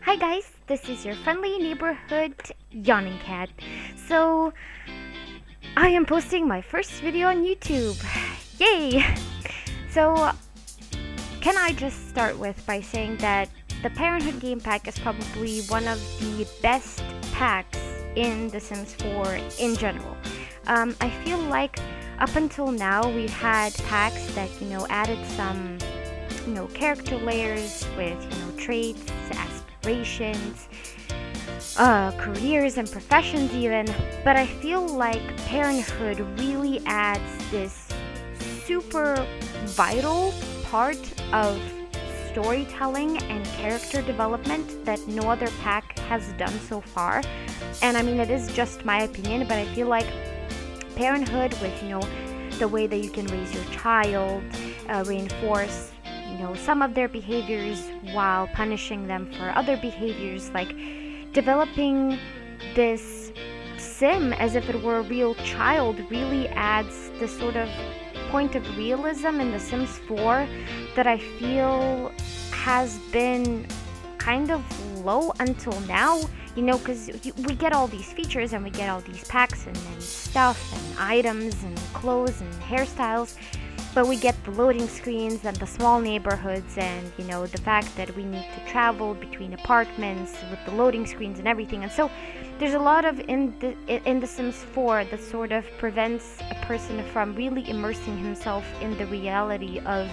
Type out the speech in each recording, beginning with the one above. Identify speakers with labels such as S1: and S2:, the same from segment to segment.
S1: Hi guys, this is your friendly neighborhood yawning cat. So, I am posting my first video on YouTube. Yay! So, can I just start with by saying that the Parenthood Game Pack is probably one of the best packs in The Sims 4 in general. I feel like up until now we've had packs that, added some, character layers with, traits, aspirations, careers and professions even, but I feel like Parenthood really adds this super vital part of storytelling and character development that no other pack has done so far. And I mean, it is just my opinion, but I feel like Parenthood, with the way that you can raise your child, reinforce some of their behaviors while punishing them for other behaviors, like developing this sim as if it were a real child, really adds this sort of point of realism in The Sims 4 that I feel has been kind of low until now, because we get all these features and we get all these packs and stuff and items and clothes and hairstyles, but we get the loading screens and the small neighborhoods and the fact that we need to travel between apartments with the loading screens and everything. And so there's a lot of in the Sims 4 that sort of prevents a person from really immersing himself in the reality of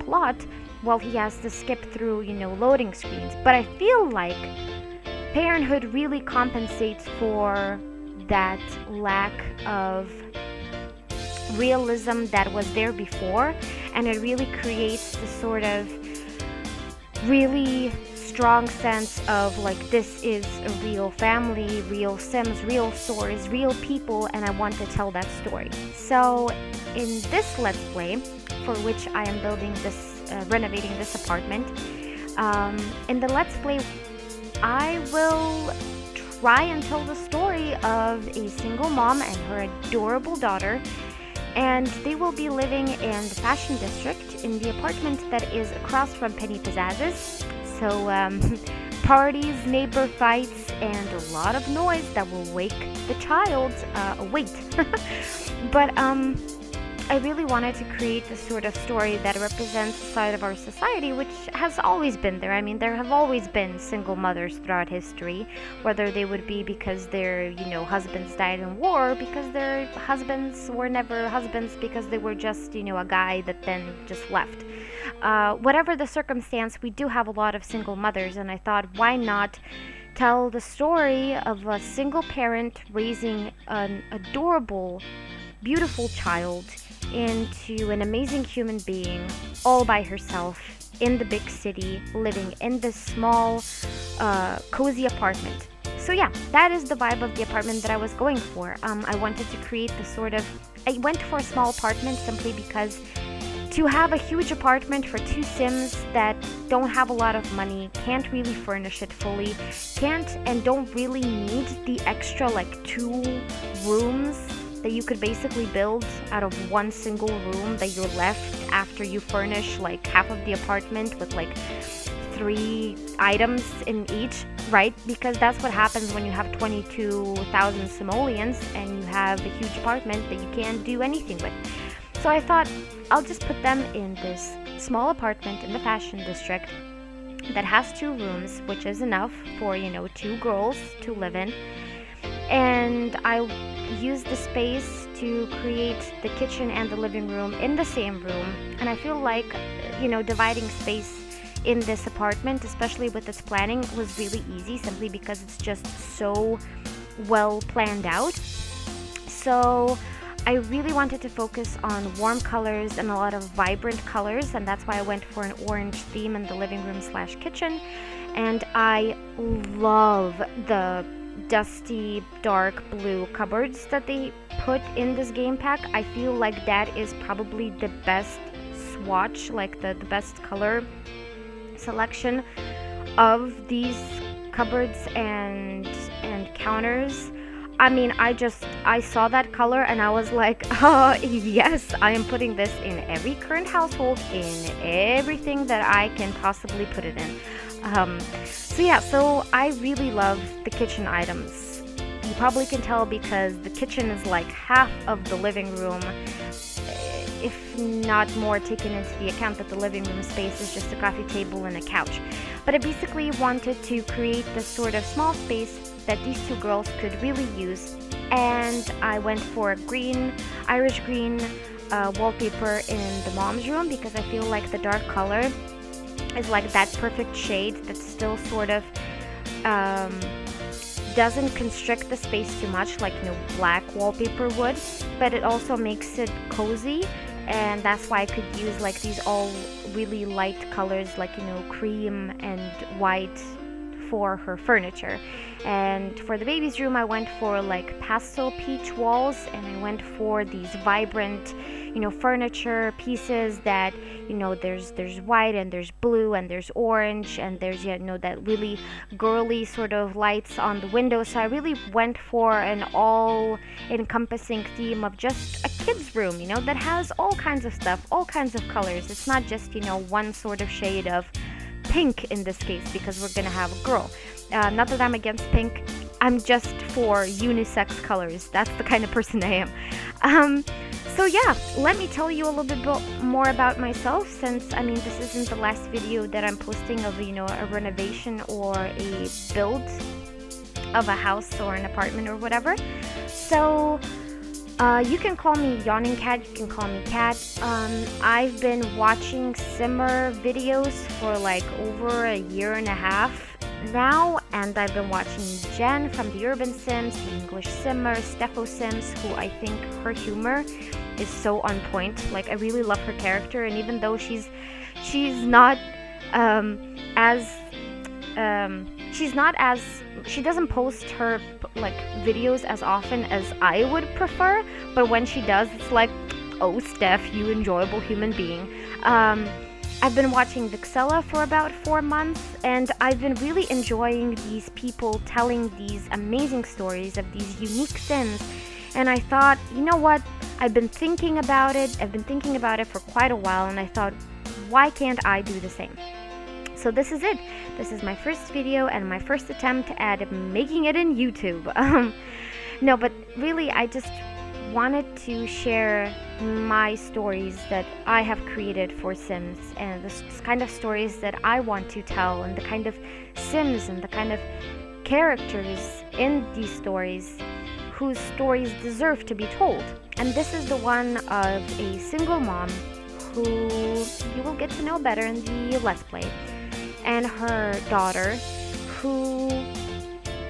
S1: plot while he has to skip through loading screens. But I feel like Parenthood really compensates for that lack of realism that was there before, and it really creates this sort of really strong sense of like, this is a real family, real Sims, real stories, real people, and I want to tell that story. So in this Let's Play, for which I am building this, renovating this apartment, in the Let's Play I will try and tell the story of a single mom and her adorable daughter, and they will be living in the fashion district in the apartment that is across from Penny Pizzazz's. So parties, neighbor fights, and a lot of noise that will wake the child awake. But I really wanted to create this sort of story that represents a side of our society which has always been there. I mean, there have always been single mothers throughout history, whether they would be because their, husbands died in war, or because their husbands were never husbands because they were just, a guy that then just left. Whatever the circumstance, we do have a lot of single mothers, and I thought, why not tell the story of a single parent raising an adorable, beautiful child into an amazing human being all by herself in the big city, living in this small, cozy apartment. So yeah, that is the vibe of the apartment that I was going for. I wanted to create the sort of... I went for a small apartment simply because to have a huge apartment for two Sims that don't have a lot of money, can't really furnish it fully, can't and don't really need the extra like 2 rooms that you could basically build out of one single room that you're left after you furnish like half of the apartment with like 3 items in each, right? Because that's what happens when you have 22,000 simoleons and you have a huge apartment that you can't do anything with. So I thought I'll just put them in this small apartment in the fashion district that has 2 rooms, which is enough for 2 girls to live in. And I use the space to create the kitchen and the living room in the same room. And I feel like, dividing space in this apartment, especially with its planning, was really easy simply because it's just so well planned out. So I really wanted to focus on warm colors and a lot of vibrant colors, and that's why I went for an orange theme in the living room / kitchen. And I love the dusty dark blue cupboards that they put in this game pack. I feel like that is probably the best swatch, like the best color selection of these cupboards and counters. I mean, I saw that color and I was like, oh yes, I am putting this in every current household, in everything that I can possibly put it in. So yeah, so I really love the kitchen items. You probably can tell because the kitchen is like half of the living room, if not more, taken into the account that the living room space is just a coffee table and a couch. But I basically wanted to create this sort of small space that these two girls could really use, and I went for green, Irish green wallpaper in the mom's room because I feel like the dark color is like that perfect shade that still sort of um, doesn't constrict the space too much like black wallpaper would, but it also makes it cozy, and that's why I could use like these all really light colors like cream and white for her furniture. And for the baby's room I went for like pastel peach walls, and I went for these vibrant furniture pieces that there's white and there's blue and there's orange and there's that really girly sort of lights on the window. So I really went for an all encompassing theme of just a kid's room that has all kinds of stuff, all kinds of colors. It's not just one sort of shade of pink in this case because we're gonna have a girl. Not that I'm against pink, I'm just for unisex colors. That's the kind of person I am. So yeah, let me tell you a little bit more about myself, since this isn't the last video that I'm posting of a renovation or a build of a house or an apartment or whatever. So you can call me Yawning Cat, you can call me Cat. I've been watching Simmer videos for like over a year and a half now, and I've been watching Jen from the Urban Sims, the English Simmer, Steffo Sims, who I think her humor is so on point. Like I really love her character, and even though she's not she doesn't post her like videos as often as I would prefer, but when she does, it's like, oh Steph, you enjoyable human being. I've been watching Vixella for about 4 months, and I've been really enjoying these people telling these amazing stories of these unique Sims. And I thought, you know what, I've been thinking about it for quite a while, and I thought, why can't I do the same? So this is it. This is my first video and my first attempt at making it in YouTube. No, but really I just wanted to share my stories that I have created for Sims, and the kind of stories that I want to tell, and the kind of Sims and the kind of characters in these stories whose stories deserve to be told. And this is the one of a single mom who you will get to know better in the Let's Play, and her daughter who,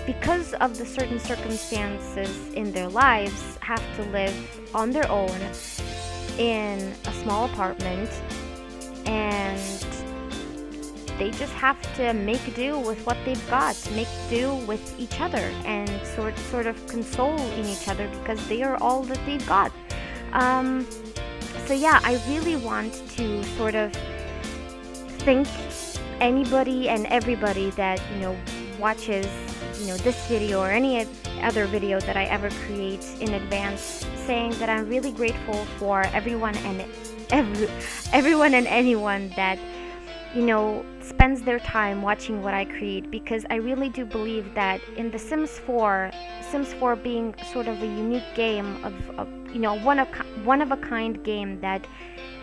S1: because of the certain circumstances in their lives, have to live on their own in a small apartment, and they just have to make do with what they've got, make do with each other, and sort of console in each other because they are all that they've got. So yeah, I really want to sort of thank anybody and everybody that watches this video or any other video that I ever create in advance, saying that I'm really grateful for everyone and anyone that spends their time watching what I create, because I really do believe that in the Sims 4 being sort of a unique game of one of a kind game that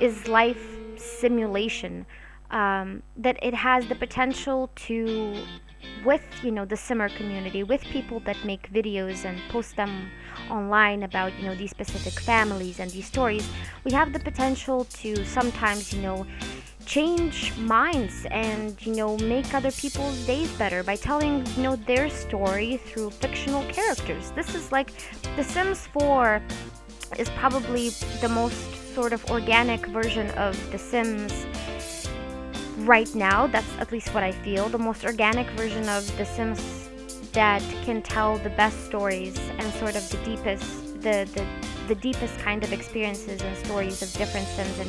S1: is life simulation, that it has the potential to, with the Simmer community, with people that make videos and post them online about these specific families and these stories, we have the potential to sometimes change minds and make other people's days better by telling their story through fictional characters. This is like The Sims 4 is probably the most sort of organic version of The Sims right now. That's at least what I feel. The most organic version of The Sims that can tell the best stories and sort of the deepest kind of experiences and stories of different Sims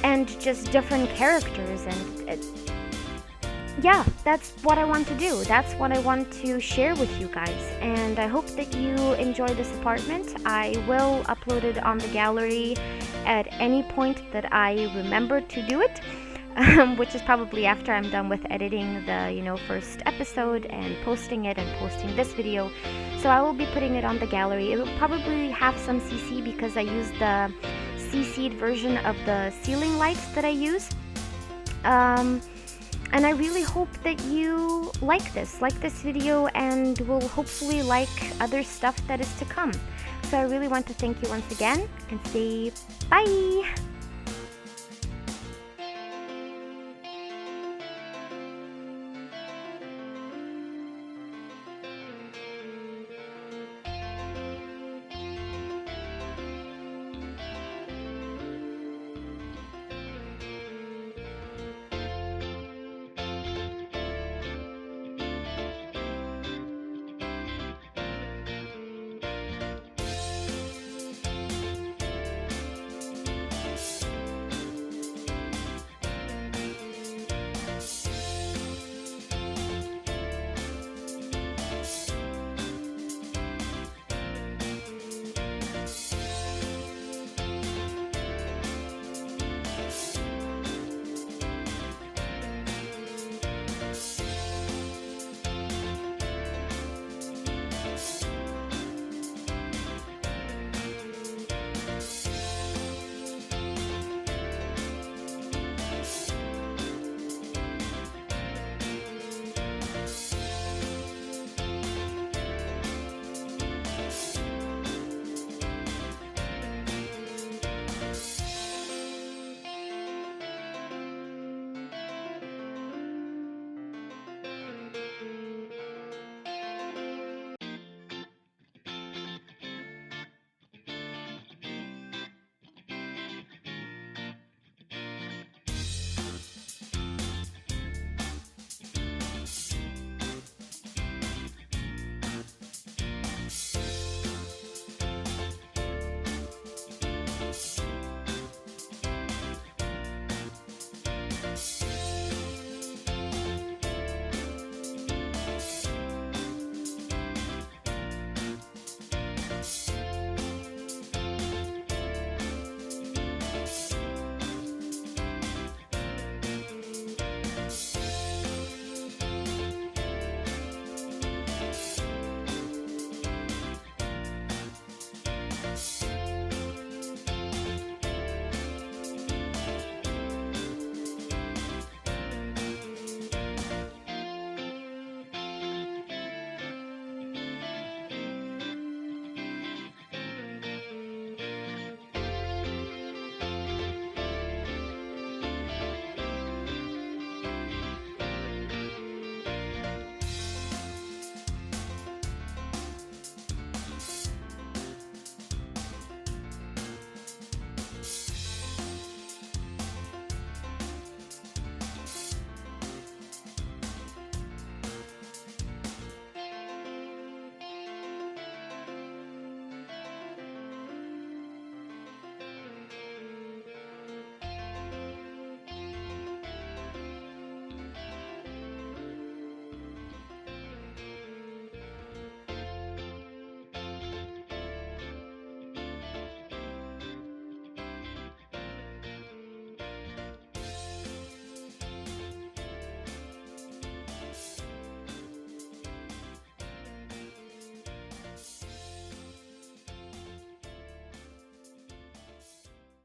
S1: and just different characters. And yeah, that's what I want to do. That's what I want to share with you guys. And I hope that you enjoy this apartment. I will upload it on the gallery at any point that I remember to do it. which is probably after I'm done with editing the, first episode and posting it and posting this video. So I will be putting it on the gallery. It will probably have some CC because I use the CC'd version of the ceiling lights that I use. And I really hope that you like this video, and will hopefully like other stuff that is to come. So I really want to thank you once again and say bye!